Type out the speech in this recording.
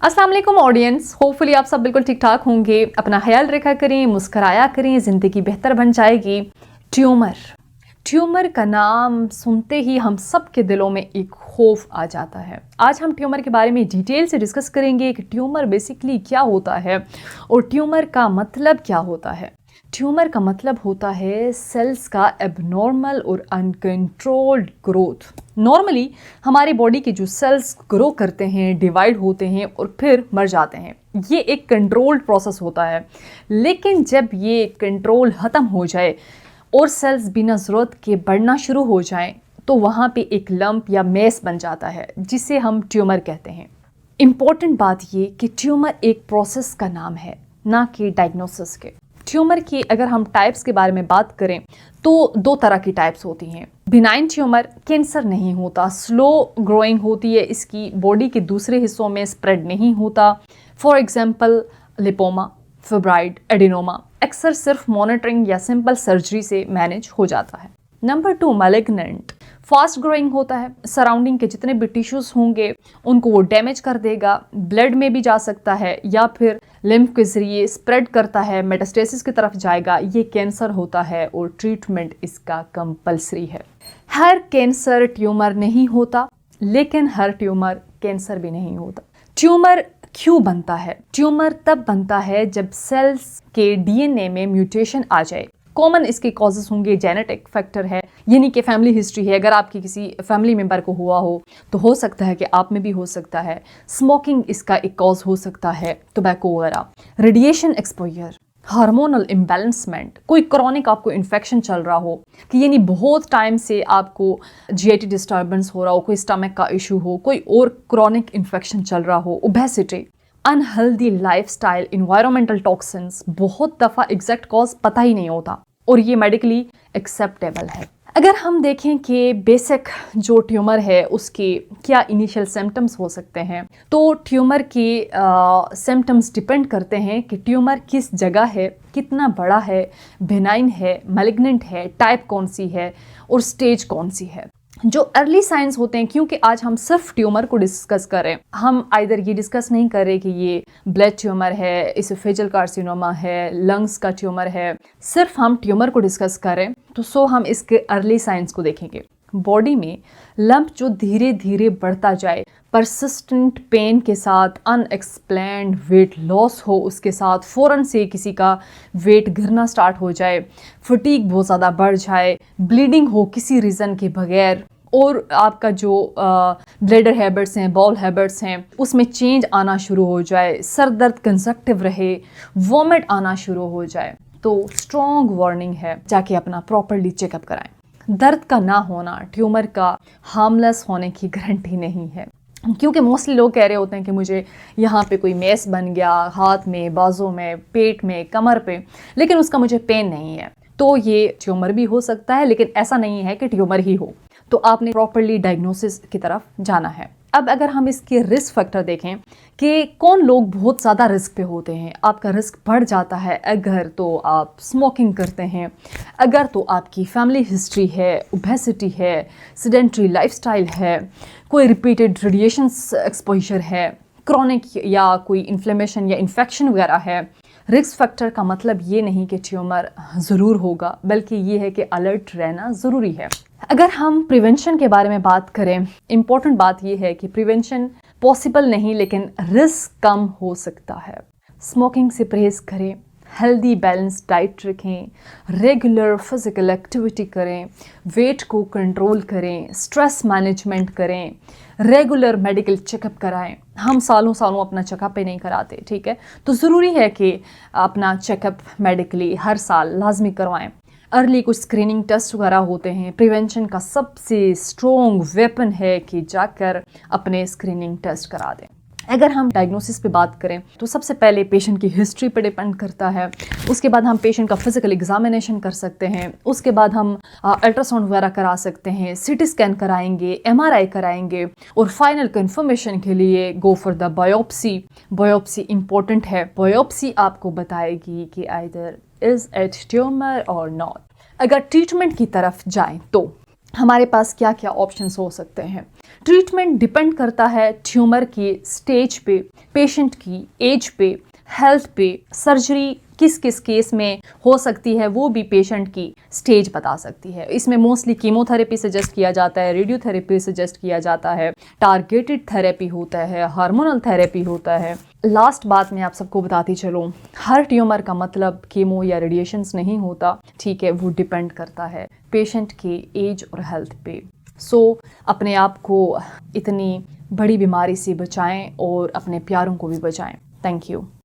अस्सलाम वालेकुम audience, hopefully आप सब बिल्कुल ठीक ठाक होंगे। अपना ख्याल रखा करें, मुस्कराया करें, ज़िंदगी बेहतर बन जाएगी। ट्यूमर का नाम सुनते ही हम सब के दिलों में एक खौफ आ जाता है। आज हम ट्यूमर के बारे में डिटेल से डिस्कस करेंगे कि ट्यूमर बेसिकली क्या होता है और ट्यूमर का मतलब क्या होता है। ट्यूमर का मतलब होता है सेल्स का एबनॉर्मल और अनकंट्रोल्ड ग्रोथ। नॉर्मली हमारे बॉडी के जो सेल्स ग्रो करते हैं, डिवाइड होते हैं और फिर मर जाते हैं। ये एक कंट्रोल्ड प्रोसेस होता है, लेकिन जब ये कंट्रोल ख़त्म हो जाए और सेल्स बिना ज़रूरत के बढ़ना शुरू हो जाएं, तो वहाँ पे एक लंप या मेस बन जाता है, जिसे हम ट्यूमर कहते हैं। इम्पॉर्टेंट बात ये कि ट्यूमर एक प्रोसेस का नाम है, ना कि डायग्नोसिस के। ट्यूमर की अगर हम टाइप्स के बारे में बात करें तो दो तरह की टाइप्स होती हैं। बिनाइन ट्यूमर कैंसर नहीं होता, स्लो ग्रोइंग होती है, इसकी बॉडी के दूसरे हिस्सों में स्प्रेड नहीं होता। फॉर एग्जांपल लिपोमा, फिब्राइड, एडिनोमा अक्सर सिर्फ मॉनिटरिंग या सिंपल सर्जरी से मैनेज हो जाता है। नंबर 2 मैलिग्नेंट, फास्ट ग्रोइंग होता है, सराउंडिंग के जितने भी टिश्यूज होंगे उनको वो डैमेज कर देगा, ब्लड में भी जा सकता है या फिर लिम्फ के जरिए स्प्रेड करता है, मेटास्टेसिस की तरफ जाएगा। ये कैंसर होता है और ट्रीटमेंट इसका कंपलसरी है। हर कैंसर ट्यूमर नहीं होता, लेकिन हर ट्यूमर कैंसर भी नहीं होता। ट्यूमर क्यों बनता है? ट्यूमर तब बनता है जब सेल्स के डीएनए में म्यूटेशन आ जाए। कॉमन इसके कॉजेज होंगे, जेनेटिक फैक्टर है, यानी कि फैमिली हिस्ट्री है। अगर आपकी किसी फैमिली मेंबर को हुआ हो तो हो सकता है कि आप में भी हो सकता है। स्मोकिंग इसका एक कॉज हो सकता है, टोबैको वगैरह। रेडिएशन एक्सपोजर, हार्मोनल इम्बैलेंसमेंट, कोई क्रॉनिक आपको इन्फेक्शन चल रहा हो कि यानी बहुत टाइम से आपको जीआईटी डिस्टर्बेंस हो रहा हो, कोई स्टमक का इशू हो, कोई और क्रॉनिक इन्फेक्शन चल रहा हो, obesity, unhealthy lifestyle, environmental toxins. बहुत दफ़ा एग्जैक्ट कॉज पता ही नहीं होता और ये मेडिकली एक्सेप्टेबल है। अगर हम देखें कि बेसिक जो ट्यूमर है उसके क्या इनिशियल सिम्टम्स हो सकते हैं, तो ट्यूमर के सिम्टम्स डिपेंड करते हैं कि ट्यूमर किस जगह है, कितना बड़ा है, बेनाइन है, मैलिग्नेंट है, टाइप कौन सी है और स्टेज कौन सी है। जो अर्ली साइंस होते हैं, क्योंकि आज हम सिर्फ ट्यूमर को डिस्कस करें, हम आइदर ये डिस्कस नहीं करें कि ये ब्लड ट्यूमर है, इसोफेजियल कार्सिनोमा है, लंग्स का ट्यूमर है, सिर्फ हम ट्यूमर को डिस्कस करें तो हम इसके अर्ली साइंस को देखेंगे। बॉडी में लंप जो धीरे धीरे बढ़ता जाए, परसिस्टेंट पेन के साथ, अनएक्सप्लेन्ड वेट लॉस हो, उसके साथ फ़ौरन से किसी का वेट गिरना स्टार्ट हो जाए, फटीग बहुत ज़्यादा बढ़ जाए, ब्लीडिंग हो किसी रीज़न के बगैर, और आपका जो ब्लैडर हैबिट्स हैं, बॉल हैबिट्स हैं, उसमें चेंज आना शुरू हो जाए, सर दर्द कंजक्टिव रहे, वॉमिट आना शुरू हो जाए, तो स्ट्रॉन्ग वार्निंग है, जाके अपना प्रॉपरली चेकअप कराएं। दर्द का ना होना ट्यूमर का हार्मलेस होने की गारंटी नहीं है, क्योंकि मोस्टली लोग कह रहे होते हैं कि मुझे यहाँ पे कोई मेस बन गया, हाथ में, बाजू में, पेट में, कमर पे, लेकिन उसका मुझे पेन नहीं है, तो ये ट्यूमर भी हो सकता है, लेकिन ऐसा नहीं है कि ट्यूमर ही हो। तो आपने प्रॉपरली डायग्नोसिस की तरफ जाना है। अब अगर हम इसके रिस्क फैक्टर देखें कि कौन लोग बहुत ज़्यादा रिस्क पे होते हैं, आपका रिस्क बढ़ जाता है अगर तो आप स्मोकिंग करते हैं, अगर तो आपकी फैमिली हिस्ट्री है, ओबेसिटी है, सेडेंटरी लाइफस्टाइल है, कोई रिपीटेड रेडिएशन एक्सपोजर है, क्रॉनिक या कोई इन्फ्लेमेशन या इन्फेक्शन वगैरह है। रिस्क फैक्टर का मतलब ये नहीं कि ट्यूमर ज़रूर होगा, बल्कि ये है कि अलर्ट रहना ज़रूरी है। अगर हम प्रिवेंशन के बारे में बात करें, इम्पॉर्टेंट बात यह है कि प्रिवेंशन पॉसिबल नहीं, लेकिन रिस्क कम हो सकता है। स्मोकिंग से परहेज़ करें, हेल्दी बैलेंस डाइट रखें, रेगुलर फिज़िकल एक्टिविटी करें, वेट को कंट्रोल करें, स्ट्रेस मैनेजमेंट करें, रेगुलर मेडिकल चेकअप कराएं। हम सालों सालों अपना चेकअप नहीं कराते, ठीक है, तो ज़रूरी है कि अपना चेकअप मेडिकली हर साल लाजमी करवाएं। अर्ली कुछ स्क्रीनिंग टेस्ट वगैरह होते हैं। प्रिवेंशन का सबसे स्ट्रॉन्ग वेपन है कि जाकर अपने स्क्रीनिंग टेस्ट करा दें। अगर हम डायग्नोसिस पे बात करें तो सबसे पहले पेशेंट की हिस्ट्री पे डिपेंड करता है, उसके बाद हम पेशेंट का फिजिकल एग्जामिनेशन कर सकते हैं, उसके बाद हम अल्ट्रासाउंड वगैरह करा सकते हैं, सीटी स्कैन कराएंगे, एमआरआई कराएंगे, और फाइनल कंफर्मेशन के लिए go for the biopsy. Biopsy important है, बायोप्सी आपको बताएगी कि आइदर इज इट ट्यूमर और नॉट। अगर ट्रीटमेंट की तरफ जाएं तो हमारे पास क्या क्या ऑप्शंस हो सकते हैं। ट्रीटमेंट डिपेंड करता है ट्यूमर की स्टेज पे, पेशेंट की एज पे, हेल्थ पे। सर्जरी किस किस केस में हो सकती है वो भी पेशेंट की स्टेज बता सकती है। इसमें मोस्टली कीमोथेरेपी सजेस्ट किया जाता है, रेडियोथेरेपी सजेस्ट किया जाता है, टारगेटेड थेरेपी होता है, हार्मोनल थेरेपी होता है। लास्ट बात मैं आप सबको बताती चलूँ, हर ट्यूमर का मतलब कीमो या रेडिएशंस नहीं होता, ठीक है, वो डिपेंड करता है पेशेंट के एज और हेल्थ पे। सो अपने आप को इतनी बड़ी बीमारी से बचाएं और अपने प्यारों को भी बचाएं। Thank you.